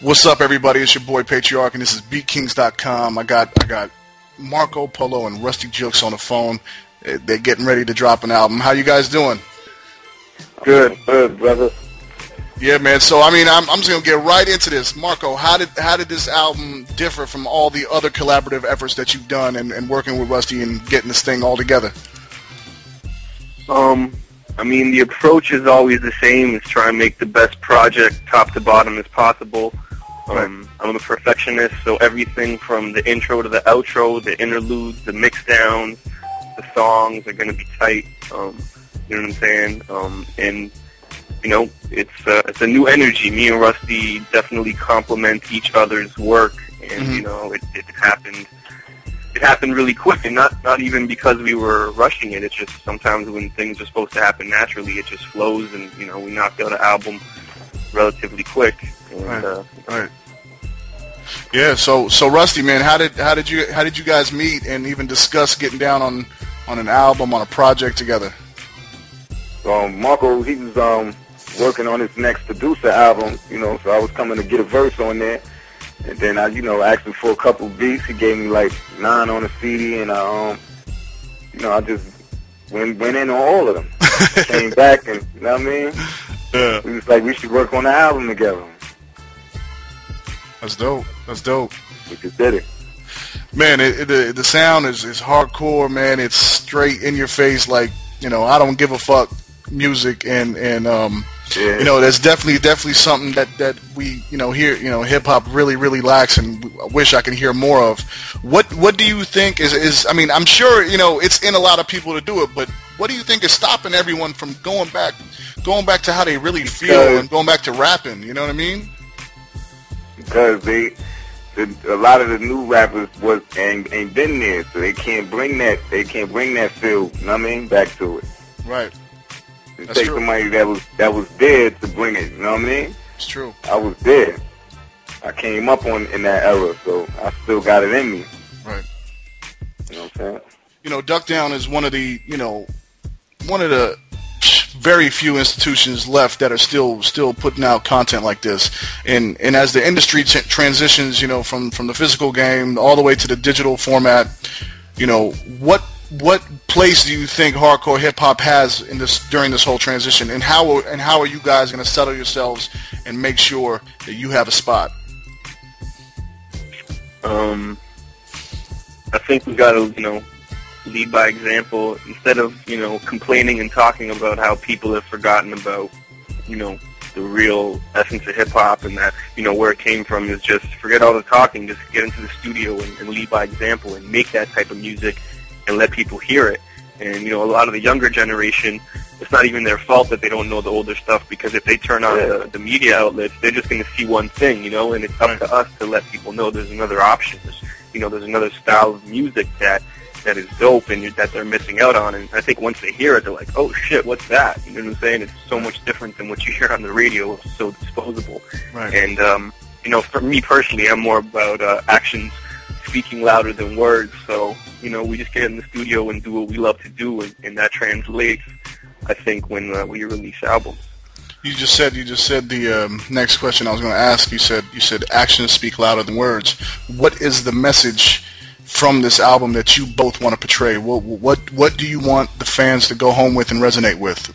What's up, everybody? It's your boy Patriarch, and this is BeatKings.com. I got Marco Polo and Ruste Juxx on the phone. They're getting ready to drop an album. How you guys doing? Good, brother. Yeah, man. So I mean, I'm just gonna get right into this. Marco, how did this album differ from all the other collaborative efforts that you've done and working with Ruste and getting this thing all together? I mean, the approach is always the same. It's try and make the best project top to bottom as possible. I'm a perfectionist, so everything from the intro to the outro, the interludes, the mix-downs, the songs are going to be tight. You know what I'm saying? And, you know, it's a new energy. Me and Ruste definitely complement each other's work, and, you know, it happened. It happened really quick, and not even because we were rushing it. It's just sometimes when things are supposed to happen naturally, it just flows, and, you know, we knocked out an album relatively quick. And, right. Yeah. So Ruste, man, how did you guys meet and even discuss getting down on an album, on a project together? Marco, he was working on his next producer album, you know, so I was coming to get a verse on there. And then I, asked him for a couple beats. He gave me like 9 on the CD, and I just went in on all of them. Came back, and you know what I mean? Yeah. We was like, we should work on the album together. That's dope. We just did it. Man, the sound is hardcore, man. It's straight in your face, like, I don't give a fuck music, and yeah. That's definitely something that we, here, hip hop really lacks, and I wish I could hear more of. What do you think is I mean, I'm sure, it's in a lot of people to do it, but what do you think is stopping everyone from going back to how they really feel and going back to rapping? You know what I mean? Because a lot of the new rappers ain't been there, so they can't bring that feel, you know what I mean, back to it. Right. It takes somebody that was there to bring it, you know what I mean? It's true. I was there. I came up in that era, so I still got it in me. Right. You know what I'm saying? Duck Down is one of the very few institutions left that are still putting out content like this, and as the industry transitions, from the physical game all the way to the digital format, what place do you think hardcore hip hop has during this whole transition, and how are you guys going to settle yourselves and make sure that you have a spot? I think we got to lead by example. Instead of complaining and talking about how people have forgotten about the real essence of hip hop, and that where it came from, is just forget all the talking, just get into the studio and lead by example and make that type of music and let people hear it. And a lot of the younger generation, it's not even their fault that they don't know the older stuff, because if they turn on the media outlets, they're just going to see one thing, and it's up to us to let people know there's another option. There's another style of music that is dope and that they're missing out on. And I think once they hear it, they're like, oh shit, what's that? You know what I'm saying? It's so much different than what you hear on the radio. It's so disposable. Right. And for me personally, I'm more about actions speaking louder than words. So we just get in the studio and do what we love to do, and that translates, I think, when we release albums. You just said the next question I was going to ask. You said actions speak louder than words. What is the message from this album that you both want to portray? What do you want the fans to go home with and resonate with?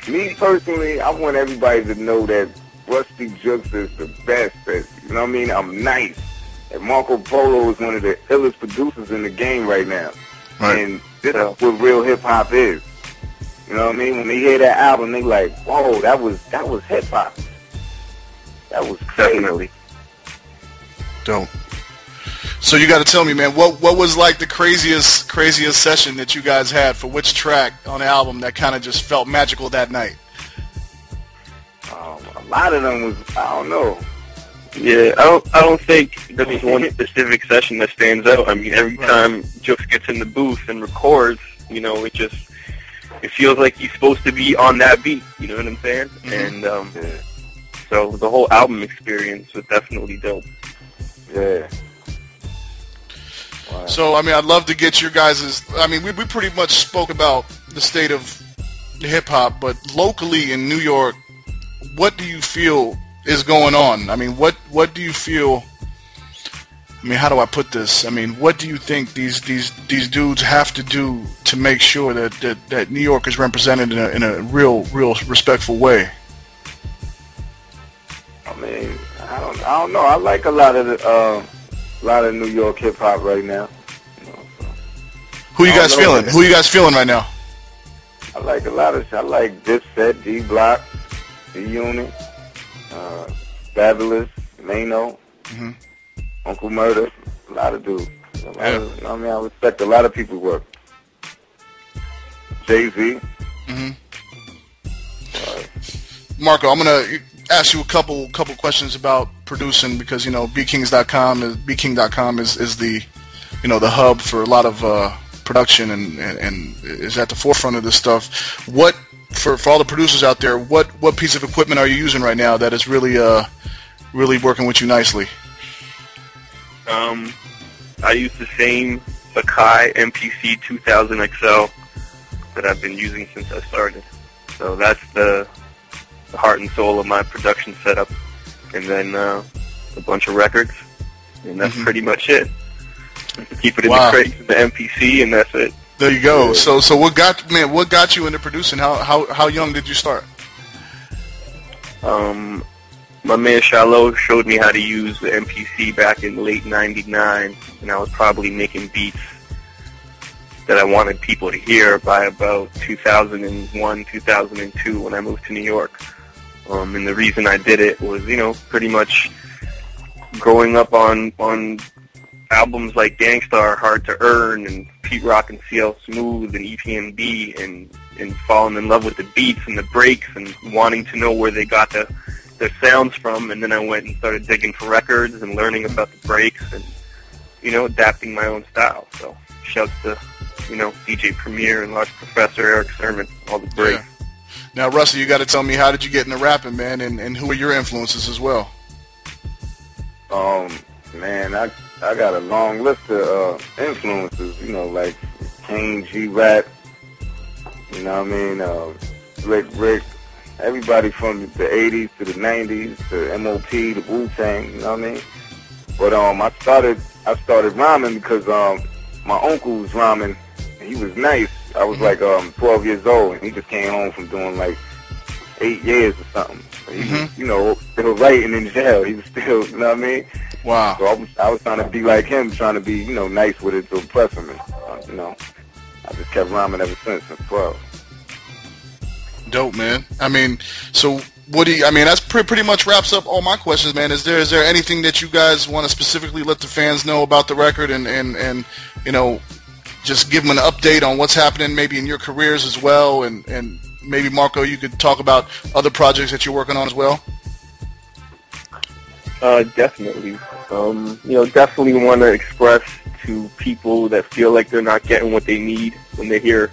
Me personally, I want everybody to know that Ruste Juxx is the best. You know what I mean? I'm nice. And Marco Polo is one of the illest producers in the game right now. Right. And this is what real hip hop is. You know what I mean? When they hear that album, they like, whoa, that was hip hop. That was crazy. Definitely. Dope. So you got to tell me, man, what was like the craziest session that you guys had for which track on the album that kind of just felt magical that night? A lot of them was, I don't know. Yeah, I don't think there's one specific session that stands out. I mean, every time Juxx gets in the booth and records, it feels like he's supposed to be on that beat. You know what I'm saying? Mm-hmm. And so the whole album experience was definitely dope. Yeah. Wow. So, I mean, I'd love to get your guys'... I mean, we pretty much spoke about the state of hip-hop, but locally in New York, what do you feel is going on? I mean, what do you feel? I mean, how do I put this? I mean, what do you think these dudes have to do to make sure that New York is represented in a real respectful way? I mean, I don't know. I like a lot of New York hip hop right now. You know, so. Who you guys feeling? Who you guys feeling right now? I like a lot of. I like Dipset, D Block, D Unit, Fabulous, Mano, Uncle Murder, a lot of dudes. I mean, I respect a lot of people's work. Jay-Z. Marco, I'm gonna ask you a couple questions about producing because bking.com is the the hub for a lot of production and is at the forefront of this stuff. What for all the producers out there? What piece of equipment are you using right now that is really working with you nicely? I use the same Sakai MPC 2000 XL that I've been using since I started. So that's the heart and soul of my production setup, and then a bunch of records, and that's pretty much it. Keep it in the crates in the MPC, and that's it. There you go. Yeah. So what got you into producing? How young did you start? My man Shallow showed me how to use the MPC back in late '99, and I was probably making beats that I wanted people to hear by about 2001, 2002 when I moved to New York. And the reason I did it was, pretty much growing up on albums like Gangstar, Hard to Earn, and Pete Rock and CL Smooth, and EPMD, and falling in love with the beats and the breaks and wanting to know where they got their sounds from. And then I went and started digging for records and learning about the breaks and, adapting my own style. So shouts to, DJ Premier and Large Professor, Eric Sermon, all the breaks. Yeah. Now, Rusty, you got to tell me, how did you get into rapping, man, and who are your influences as well? Man, I got a long list of influences, like Kane, G-Rap, Rick, everybody from the 80s to the 90s, to MOP, the Wu-Tang, you know what I mean? But I started rhyming because my uncle was rhyming, and he was nice. I was like 12 years old, and he just came home from doing like 8 years or something. He was, still writing in jail. He was still, you know what I mean? Wow. So I was trying to be like him, trying to be, nice with it to impress him. And, I just kept rhyming ever since 12. Dope, man. I mean, so that's pretty much wraps up all my questions, man. Is there anything that you guys want to specifically let the fans know about the record and just give them an update on what's happening maybe in your careers as well, and maybe, Marco, you could talk about other projects that you're working on as well? Definitely. Definitely want to express to people that feel like they're not getting what they need when they hear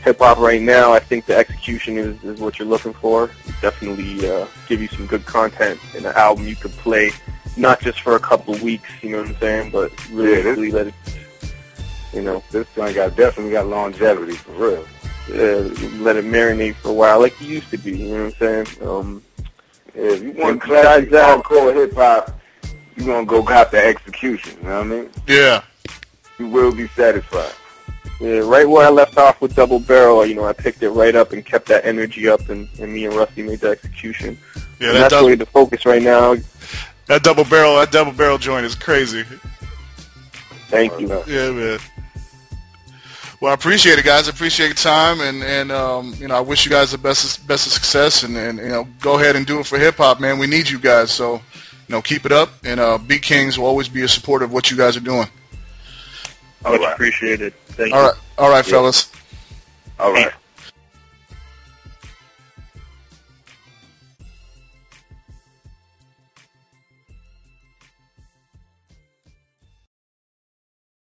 hip-hop right now. I think the execution is what you're looking for. Definitely give you some good content in an album you could play, not just for a couple of weeks, you know what I'm saying, but really let it, this joint definitely got longevity, for real. Let it marinate for a while, like you used to be, you know what I'm saying? If you want classic hardcore hip-hop, you're going to go cop the eXXecution, you know what I mean? Yeah. You will be satisfied. Yeah, right where I left off with Double Barrel, I picked it right up and kept that energy up, and me and Rusty made the execution. Yeah, that's really the focus right now. That double barrel joint is crazy. Thank you. Yeah, man. Well, I appreciate it, guys. I appreciate your time, and I wish you guys the best of success, and go ahead and do it for hip hop, man. We need you guys, so keep it up, and Beat Kings will always be a supporter of what you guys are doing. Much appreciated. Thank you. All right, fellas. All right.